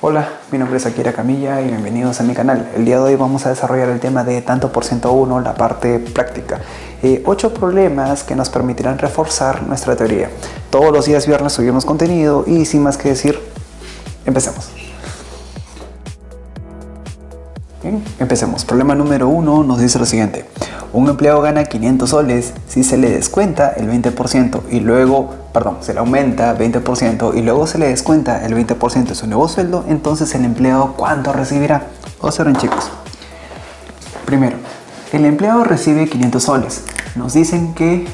Hola, mi nombre es Akira Camilla y bienvenidos a mi canal. El día de hoy vamos a desarrollar el tema de tanto por ciento 1, la parte práctica. 8 problemas que nos permitirán reforzar nuestra teoría. Todos los días viernes subimos contenido y sin más que decir, empecemos. Bien, empecemos. Problema número 1 nos dice lo siguiente. Un empleado gana 500 soles si se le descuenta el 20% y luego, se le aumenta 20% y luego se le descuenta el 20% de su nuevo sueldo, entonces el empleado ¿cuánto recibirá? Observen, chicos. Primero, el empleado recibe 500 soles. Nos dicen que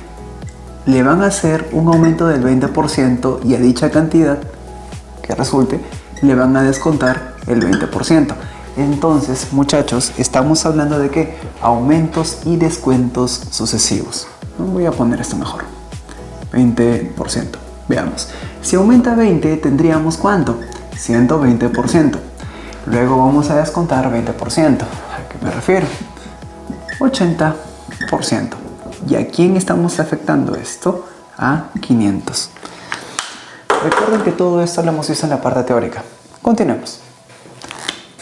le van a hacer un aumento del 20% y a dicha cantidad que resulte le van a descontar el 20%. Entonces, muchachos, estamos hablando de que aumentos y descuentos sucesivos. Voy a poner esto mejor. 20%. Veamos. Si aumenta 20, tendríamos ¿cuánto? 120%. Luego vamos a descontar 20%. ¿A qué me refiero? 80%. ¿Y a quién estamos afectando esto? A 500. Recuerden que todo esto lo hemos visto en la parte teórica. Continuemos.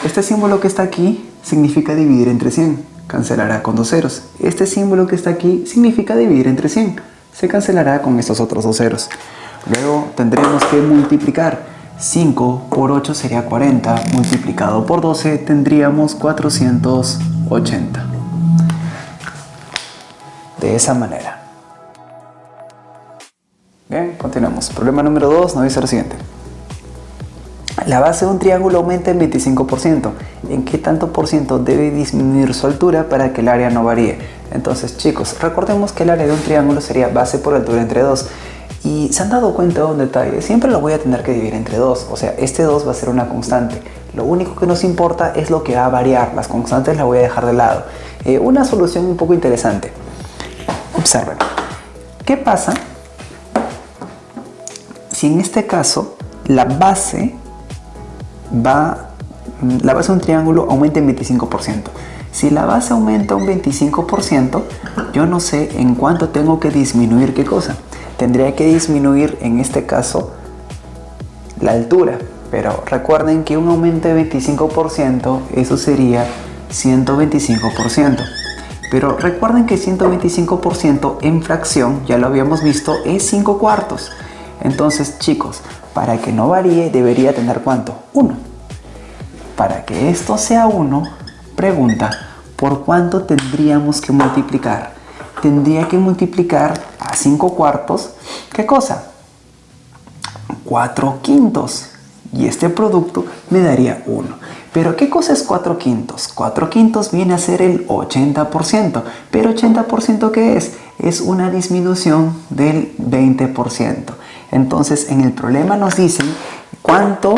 Este símbolo que está aquí significa dividir entre 100. Cancelará con 2 ceros. Este símbolo que está aquí significa dividir entre 100. Se cancelará con estos otros 2 ceros. Luego tendremos que multiplicar. 5 por 8 sería 40. Multiplicado por 12 tendríamos 480. De esa manera. Bien, continuamos. Problema número 2 nos dice lo siguiente. La base de un triángulo aumenta en 25%. ¿En qué tanto por ciento debe disminuir su altura para que el área no varíe? Entonces, chicos, recordemos que el área de un triángulo sería base por altura entre 2. Y se han dado cuenta de un detalle. Siempre lo voy a tener que dividir entre 2. O sea, este 2 va a ser una constante. Lo único que nos importa es lo que va a variar. Las constantes las voy a dejar de lado. Una solución un poco interesante. Observen. ¿Qué pasa si en este caso la base de un triángulo aumenta en 25%. Si la base aumenta un 25%, yo no sé en cuánto tengo que disminuir qué cosa. Tendría que disminuir en este caso la altura. Pero recuerden que un aumento de 25%, eso sería 125%. Pero recuerden que 125% en fracción, ya lo habíamos visto, es 5 cuartos. Entonces, chicos, para que no varíe debería tener ¿cuánto? 1. Para que esto sea 1, pregunta, ¿por cuánto tendríamos que multiplicar? Tendría que multiplicar a 5 cuartos, ¿qué cosa? 4 quintos. Y este producto me daría 1. Pero ¿qué cosa es 4 quintos? 4 quintos viene a ser el 80%. ¿Pero 80% qué es? Es una disminución del 20%. Entonces, en el problema nos dicen cuánto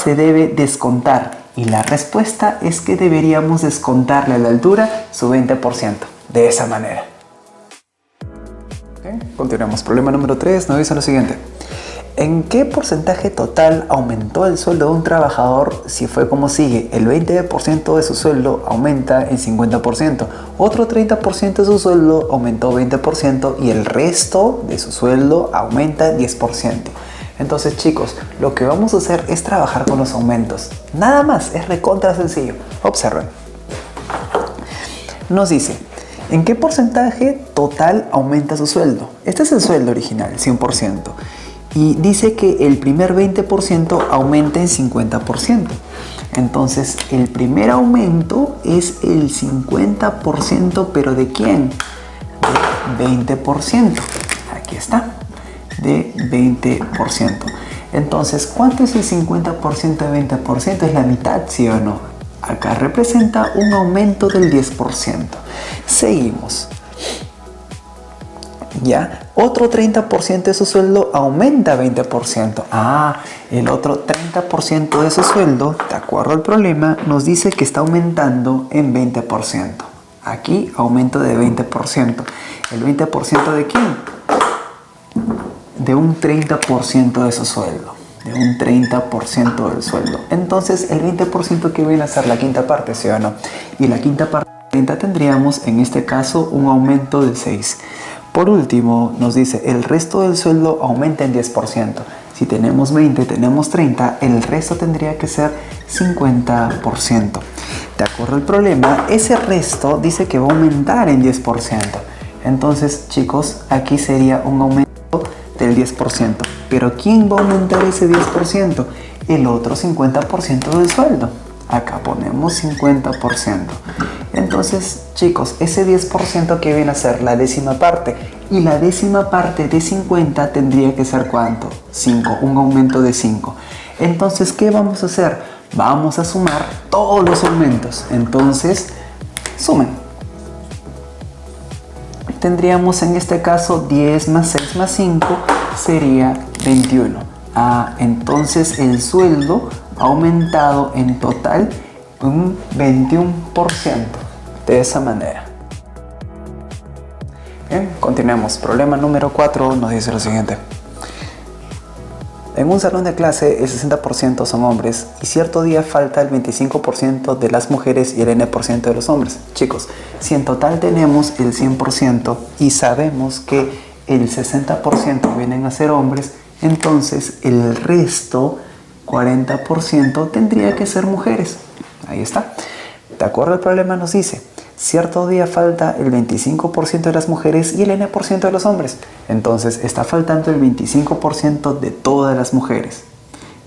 se debe descontar. Y la respuesta es que deberíamos descontarle a la altura su 20%. De esa manera. Okay, continuamos. Problema número 3 nos dice lo siguiente. ¿En qué porcentaje total aumentó el sueldo de un trabajador si fue como sigue? El 20% de su sueldo aumenta en 50%, otro 30% de su sueldo aumentó 20% y el resto de su sueldo aumenta 10%. Entonces, chicos, lo que vamos a hacer es trabajar con los aumentos. Nada más, es recontra sencillo. Observen. Nos dice, ¿en qué porcentaje total aumenta su sueldo? Este es el sueldo original, 100%. Y dice que el primer 20% aumenta en 50%. Entonces, el primer aumento es el 50%, ¿pero de quién? De 20%. Aquí está, de 20%. Entonces, ¿cuánto es el 50% de 20%? Es la mitad, ¿sí o no? Acá representa un aumento del 10%. Seguimos. ¿Ya? Otro 30% de su sueldo aumenta 20%. El otro 30% de su sueldo, de acuerdo al problema, nos dice que está aumentando en 20%. Aquí, aumento de 20%. ¿El 20% de quién? De un 30% de su sueldo. De un 30% del sueldo. Entonces, el 20% que viene a ser la quinta parte, ¿sí o no? Y la quinta parte tendríamos, en este caso, un aumento de 6. Por último, nos dice, el resto del sueldo aumenta en 10%. Si tenemos 20, tenemos 30, el resto tendría que ser 50%. De acuerdo al problema, ese resto dice que va a aumentar en 10%. Entonces, chicos, aquí sería un aumento del 10%. Pero ¿quién va a aumentar ese 10%? El otro 50% del sueldo. Acá ponemos 50%. Entonces, chicos, ese 10% que viene a ser la décima parte. Y la décima parte de 50 tendría que ser ¿cuánto? 5, un aumento de 5. Entonces, ¿qué vamos a hacer? Vamos a sumar todos los aumentos. Entonces, sumen. Tendríamos en este caso 10 más 6 más 5 sería 21. Entonces el sueldo ha aumentado en total un 21%. De esa manera. Bien, continuemos. Problema número 4 nos dice lo siguiente. En un salón de clase el 60% son hombres y cierto día falta el 25% de las mujeres y el N% de los hombres. Chicos, si en total tenemos el 100% y sabemos que el 60% vienen a ser hombres, entonces el resto, 40%, tendría que ser mujeres. Ahí está. De acuerdo al problema nos dice, cierto día falta el 25% de las mujeres y el N% de los hombres. Entonces está faltando el 25% de todas las mujeres.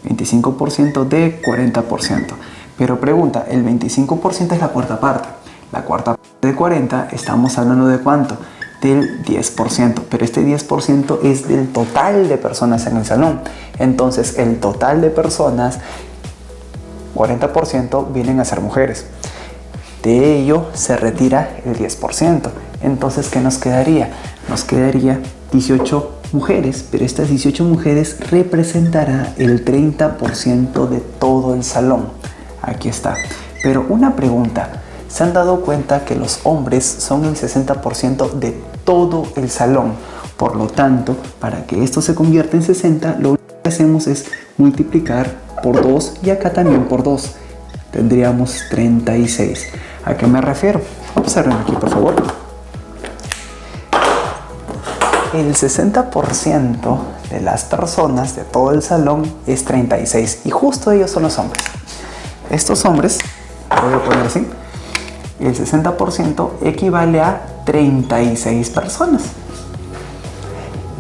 25% de 40%. Pero pregunta, el 25% es la cuarta parte. La cuarta parte de 40 estamos hablando de ¿cuánto? Del 10%. Pero este 10% es del total de personas en el salón. Entonces el total de personas, 40% vienen a ser mujeres. De ello se retira el 10%. Entonces, ¿qué nos quedaría? Nos quedaría 18 mujeres, pero estas 18 mujeres representará el 30% de todo el salón. Aquí está. Pero una pregunta, ¿se han dado cuenta que los hombres son el 60% de todo el salón? Por lo tanto, para que esto se convierta en 60, lo único que hacemos es multiplicar por 2 y acá también por 2. Tendríamos 36. ¿A qué me refiero? Observen aquí, por favor. El 60% de las personas de todo el salón es 36 y justo ellos son los hombres. Estos hombres, voy a poner así, el 60% equivale a 36 personas.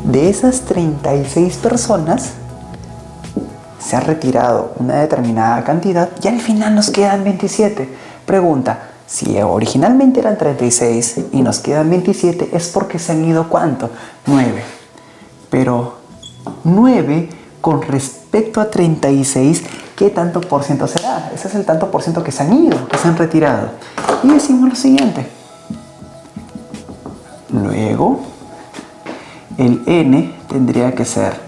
De esas 36 personas se ha retirado una determinada cantidad y al final nos quedan 27. Pregunta, si originalmente eran 36 y nos quedan 27, es porque se han ido ¿cuánto? 9. Pero 9 con respecto a 36, ¿qué tanto por ciento será? Ese es el tanto por ciento que se han ido, que se han retirado. Y decimos lo siguiente. Luego, el n tendría que ser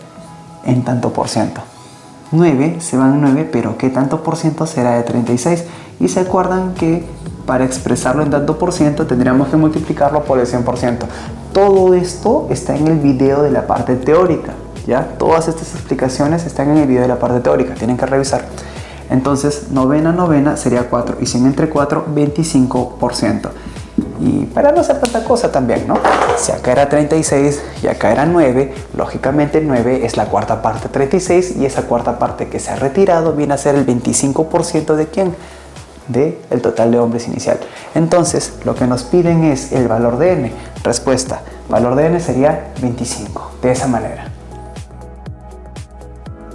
en tanto por ciento. 9 se van 9, pero ¿qué tanto por ciento será de 36? Y se acuerdan que para expresarlo en tanto por ciento tendríamos que multiplicarlo por el 100%. Todo esto está en el video de la parte teórica, ¿ya? Todas estas explicaciones están en el video de la parte teórica, tienen que revisar. Entonces, novena sería 4, y 100 entre 4, 25%. Y para no hacer tanta cosa también, ¿no? Si acá era 36 y acá era 9, lógicamente 9 es la cuarta parte de 36 y esa cuarta parte que se ha retirado viene a ser el 25% de ¿quién? Del total de hombres inicial. Entonces, lo que nos piden es el valor de n. Respuesta, valor de n sería 25, de esa manera.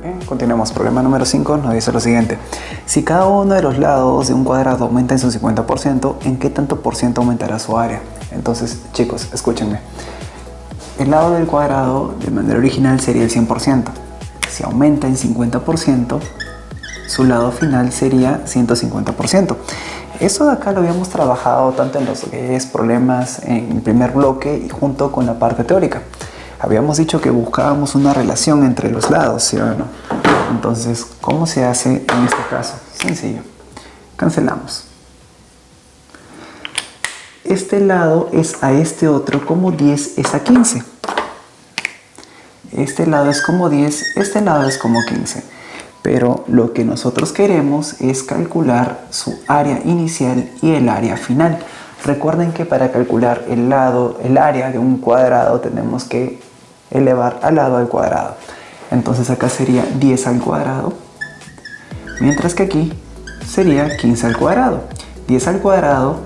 Bien, continuemos. Problema número 5 nos dice lo siguiente. Si cada uno de los lados de un cuadrado aumenta en su 50%, ¿en qué tanto por ciento aumentará su área? Entonces, chicos, escúchenme. El lado del cuadrado de manera original sería el 100%. Si aumenta en 50%, su lado final sería 150%. Eso de acá lo habíamos trabajado tanto en los problemas en el primer bloque y junto con la parte teórica. Habíamos dicho que buscábamos una relación entre los lados, ¿sí o no? Entonces, ¿cómo se hace en este caso? Sencillo. Cancelamos. Este lado es a este otro como 10 es a 15. Este lado es como 10, este lado es como 15. Pero lo que nosotros queremos es calcular su área inicial y el área final. Recuerden que para calcular el área de un cuadrado tenemos que elevar al lado al cuadrado. Entonces acá sería 10 al cuadrado, mientras que aquí sería 15 al cuadrado. 10 al cuadrado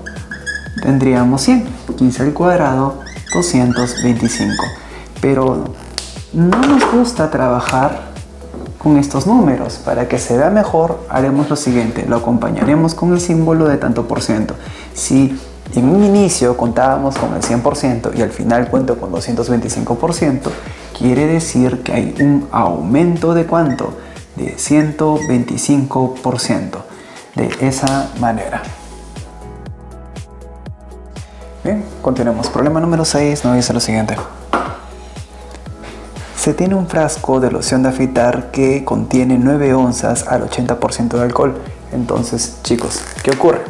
tendríamos 100, 15 al cuadrado 225. Pero no nos gusta trabajar con estos números. Para que se vea mejor, haremos lo siguiente: lo acompañaremos con el símbolo de tanto por ciento. Si en un inicio contábamos con el 100% y al final cuento con 225%, quiere decir que hay un aumento de ¿cuánto? De 125%. De esa manera. Bien, continuemos. Problema número 6 nos dice lo siguiente. Se tiene un frasco de loción de afeitar que contiene 9 onzas al 80% de alcohol. Entonces, chicos, ¿qué ocurre?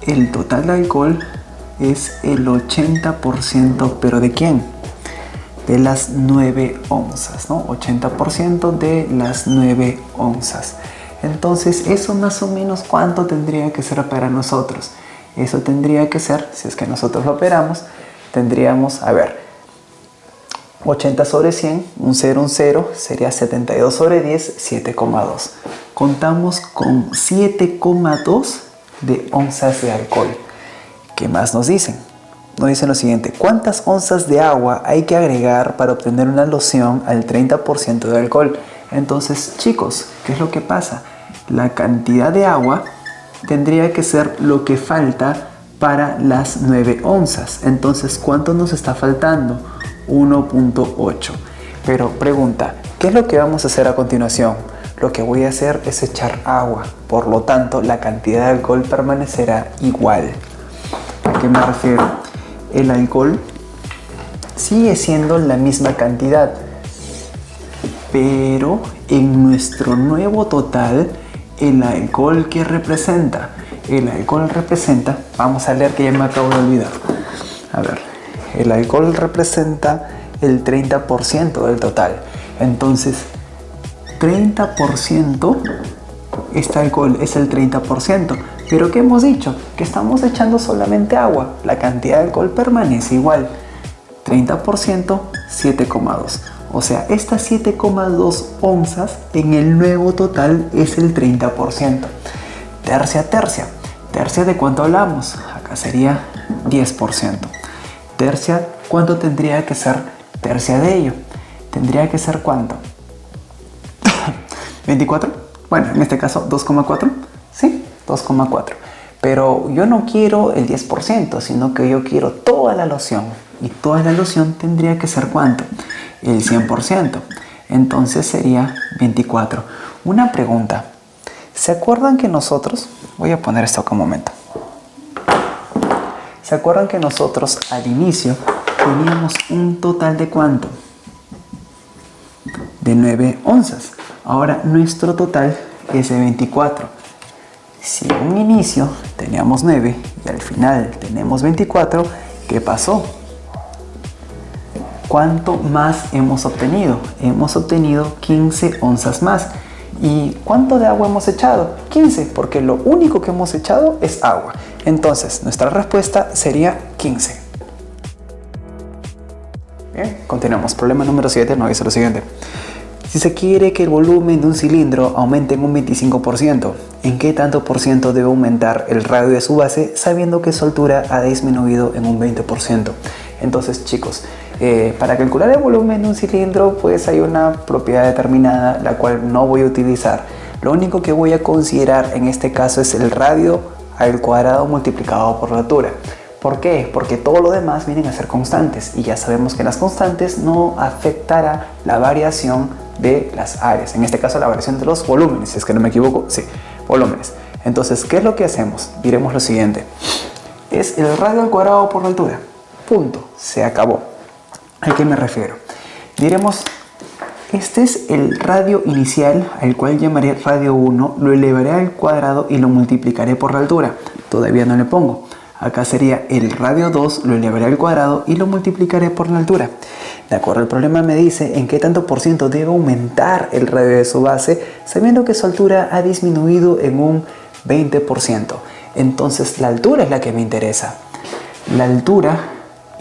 El total de alcohol es el 80%, ¿pero de quién? De las 9 onzas, ¿no? 80% de las 9 onzas. Entonces, ¿eso más o menos cuánto tendría que ser para nosotros? Eso tendría que ser, si es que nosotros lo operamos, tendríamos, a ver, 80 sobre 100, un 0, sería 72 sobre 10, 7,2. Contamos con 7,2 de onzas de alcohol. ¿Qué más nos dicen? Nos dicen lo siguiente: ¿cuántas onzas de agua hay que agregar para obtener una loción al 30% de alcohol? Entonces, chicos, ¿qué es lo que pasa? La cantidad de agua tendría que ser lo que falta para las 9 onzas. Entonces, ¿cuánto nos está faltando? 1.8. Pero pregunta, ¿qué es lo que vamos a hacer a continuación? Lo que voy a hacer es echar agua, por lo tanto la cantidad de alcohol permanecerá igual. ¿A qué me refiero? El alcohol sigue siendo la misma cantidad, pero en nuestro nuevo total, el alcohol que representa, vamos a leer que ya me acabo de olvidar. A ver, el alcohol representa el 30% del total. Entonces, 30%, este alcohol es el 30%. Pero ¿qué hemos dicho? Que estamos echando solamente agua. La cantidad de alcohol permanece igual. 30%, 7,2. O sea, estas 7,2 onzas en el nuevo total es el 30%. Tercia. Tercia, ¿de cuánto hablamos? Acá sería 10%. Tercia, ¿cuánto tendría que ser tercia de ello? Tendría que ser ¿cuánto? 24. Bueno, en este caso 2,4. Sí, 2,4. Pero yo no quiero el 10%, sino que yo quiero toda la loción. Y toda la loción tendría que ser ¿cuánto? El 100%. Entonces sería 24. Una pregunta. ¿Se acuerdan que nosotros... Voy a poner esto acá un momento. ¿Se acuerdan que nosotros al inicio teníamos un total de ¿cuánto? De 9 onzas. Ahora nuestro total es de 24. Si en un inicio teníamos 9 y al final tenemos 24, ¿qué pasó? ¿Cuánto más hemos obtenido? Hemos obtenido 15 onzas más. ¿Y cuánto de agua hemos echado? 15, porque lo único que hemos echado es agua. Entonces, nuestra respuesta sería 15. Bien, continuamos. Problema número 7 nos dice lo siguiente. Si se quiere que el volumen de un cilindro aumente en un 25%, ¿en qué tanto por ciento debe aumentar el radio de su base sabiendo que su altura ha disminuido en un 20%? Entonces, chicos, para calcular el volumen de un cilindro, pues hay una propiedad determinada la cual no voy a utilizar. Lo único que voy a considerar en este caso es el radio al cuadrado multiplicado por la altura. ¿Por qué? Porque todo lo demás vienen a ser constantes y ya sabemos que las constantes no afectará la variación de las áreas. En este caso la variación de los volúmenes, si es que no me equivoco, sí, volúmenes. Entonces, ¿qué es lo que hacemos? Diremos lo siguiente. Es el radio al cuadrado por la altura. Punto. Se acabó. ¿A qué me refiero? Diremos, este es el radio inicial, al cual llamaré radio 1, lo elevaré al cuadrado y lo multiplicaré por la altura. Todavía no le pongo. Acá sería el radio 2, lo elevaré al cuadrado y lo multiplicaré por la altura. De acuerdo, el problema me dice en qué tanto por ciento debe aumentar el radio de su base, sabiendo que su altura ha disminuido en un 20%. Entonces la altura es la que me interesa. La altura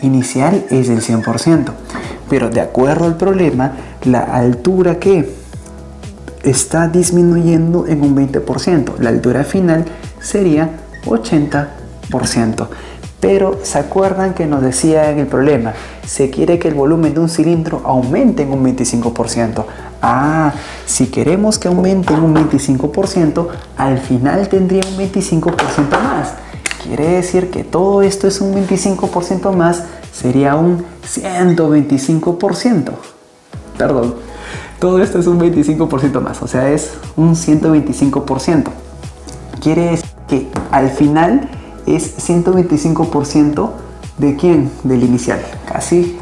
inicial es del 100%, pero de acuerdo al problema, la altura que está disminuyendo en un 20%. La altura final sería 80%. Pero ¿se acuerdan que nos decía en el problema? Se quiere que el volumen de un cilindro aumente en un 25%. Si queremos que aumente en un 25%, al final tendría un 25% más. Quiere decir que todo esto es un 25% más, sería un 125%. Perdón, todo esto es un 25% más, o sea, es un 125%. Quiere decir que al final es 125% ¿de quién? Del inicial. Casi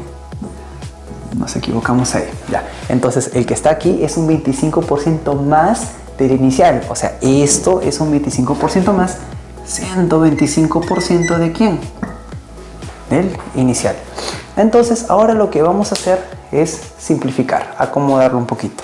nos equivocamos ahí. Ya. Entonces el que está aquí es un 25% más del inicial. O sea, esto es un 25% más. 125% ¿de quién? Del inicial. Entonces ahora lo que vamos a hacer es simplificar, acomodarlo un poquito.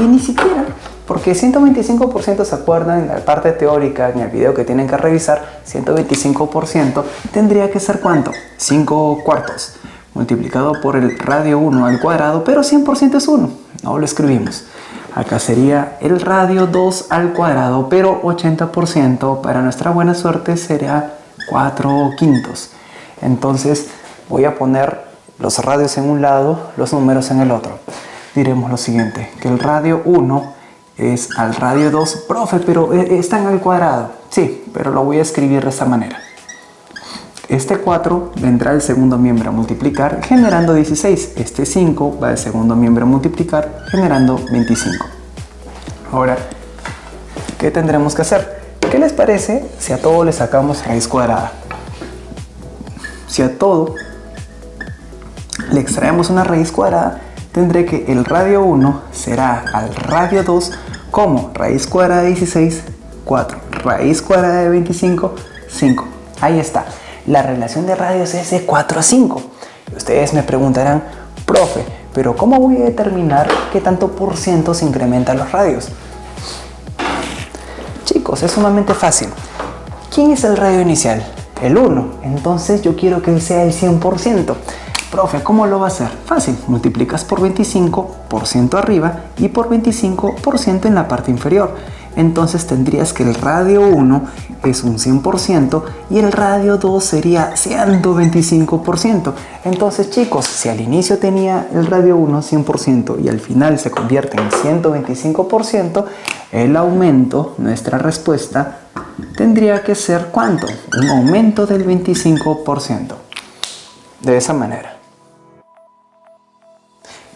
Y ni siquiera, porque 125% se acuerdan en la parte teórica, en el video que tienen que revisar, 125% tendría que ser ¿cuánto? 5 cuartos multiplicado por el radio 1 al cuadrado, pero 100% es 1, no lo escribimos. Acá sería el radio 2 al cuadrado, pero 80% para nuestra buena suerte sería 4 quintos. Entonces voy a poner los radios en un lado, los números en el otro. Diremos lo siguiente, que el radio 1 es al radio 2. Profe, pero están al cuadrado. Sí, pero lo voy a escribir de esta manera. Este 4 vendrá al segundo miembro a multiplicar, generando 16. Este 5 va al segundo miembro a multiplicar, generando 25. Ahora, ¿qué tendremos que hacer? ¿Qué les parece si a todo le sacamos raíz cuadrada? Si a todo le extraemos una raíz cuadrada, tendré que el radio 1 será al radio 2 como raíz cuadrada de 16, 4. Raíz cuadrada de 25, 5. Ahí está. La relación de radios es de 4 a 5. Ustedes me preguntarán, profe, pero ¿cómo voy a determinar qué tanto por ciento se incrementan los radios? Chicos, es sumamente fácil. ¿Quién es el radio inicial? El 1. Entonces yo quiero que él sea el 100%. Profe, ¿cómo lo va a hacer? Fácil, multiplicas por 25% arriba y por 25% en la parte inferior. Entonces tendrías que el radio 1 es un 100% y el radio 2 sería 125%. Entonces chicos, si al inicio tenía el radio 1 100% y al final se convierte en 125%, el aumento, nuestra respuesta, tendría que ser ¿cuánto? Un aumento del 25%. De esa manera.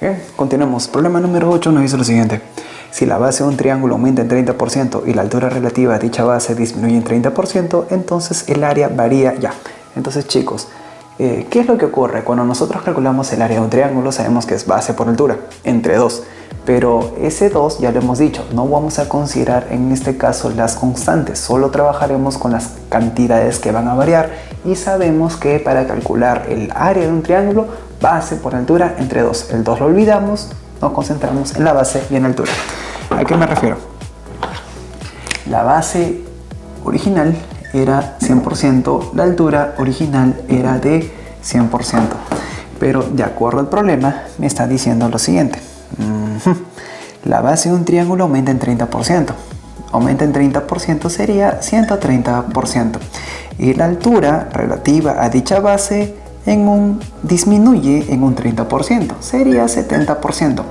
Bien, continuamos. Problema número 8 nos dice lo siguiente. Si la base de un triángulo aumenta en 30% y la altura relativa a dicha base disminuye en 30%, entonces el área varía ya. Entonces chicos, ¿qué es lo que ocurre? Cuando nosotros calculamos el área de un triángulo sabemos que es base por altura, entre 2. Pero ese 2 ya lo hemos dicho, no vamos a considerar en este caso las constantes, solo trabajaremos con las cantidades que van a variar y sabemos que para calcular el área de un triángulo, base por altura entre 2. El 2 lo olvidamos, nos concentramos en la base y en la altura. ¿A qué me refiero? La base original era 100%, la altura original era de 100%. Pero de acuerdo al problema me está diciendo lo siguiente. La base de un triángulo aumenta en 30%. Aumenta en 30% sería 130%. Y la altura relativa a dicha base disminuye en un 30%. Sería 70%.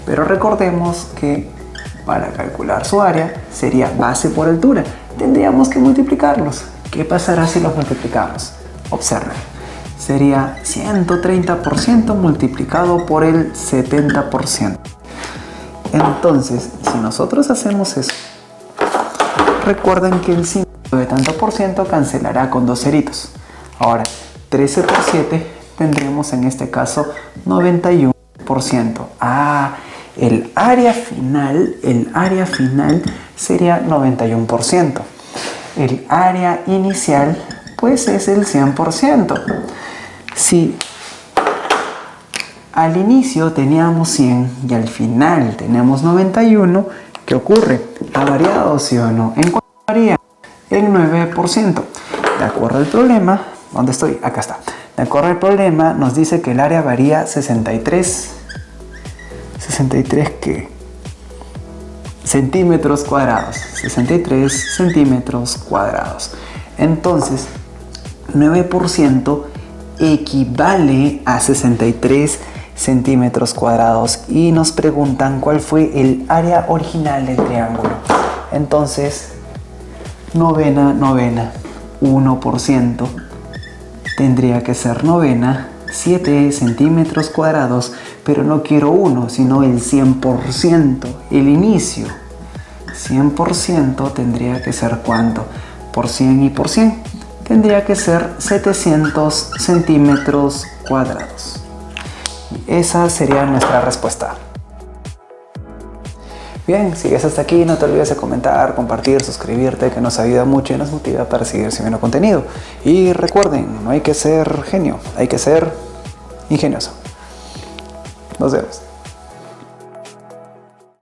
Pero recordemos que para calcular su área sería base por altura. Tendríamos que multiplicarlos. ¿Qué pasará si los multiplicamos? Observen. Sería 130% multiplicado por el 70%. Entonces, si nosotros hacemos eso, recuerden que el símbolo de tanto por ciento cancelará con 2 ceritos. Ahora, 13 por 7 tendremos en este caso 91%. El área final sería 91%. El área inicial pues es el 100%. Si al inicio teníamos 100 y al final tenemos 91, ¿qué ocurre? ¿Ha variado, sí o no? ¿En cuánto varía? En 9%. De acuerdo al problema, ¿dónde estoy? Acá está. De acuerdo al problema nos dice que el área varía 63%. ¿63 qué? Centímetros cuadrados. 63 centímetros cuadrados. Entonces, 9% equivale a 63 centímetros cuadrados. Y nos preguntan cuál fue el área original del triángulo. Entonces, novena, 1%. Tendría que ser novena, 7 centímetros cuadrados, pero no quiero 1, sino el 100%, el inicio. 100% tendría que ser ¿cuánto? Por 100 y por 100. Tendría que ser 700 centímetros cuadrados. Esa sería nuestra respuesta. Bien, si sigues hasta aquí, no te olvides de comentar, compartir, suscribirte, que nos ayuda mucho y nos motiva para seguir subiendo contenido. Y recuerden, no hay que ser genio, hay que ser ingenioso. Nos vemos.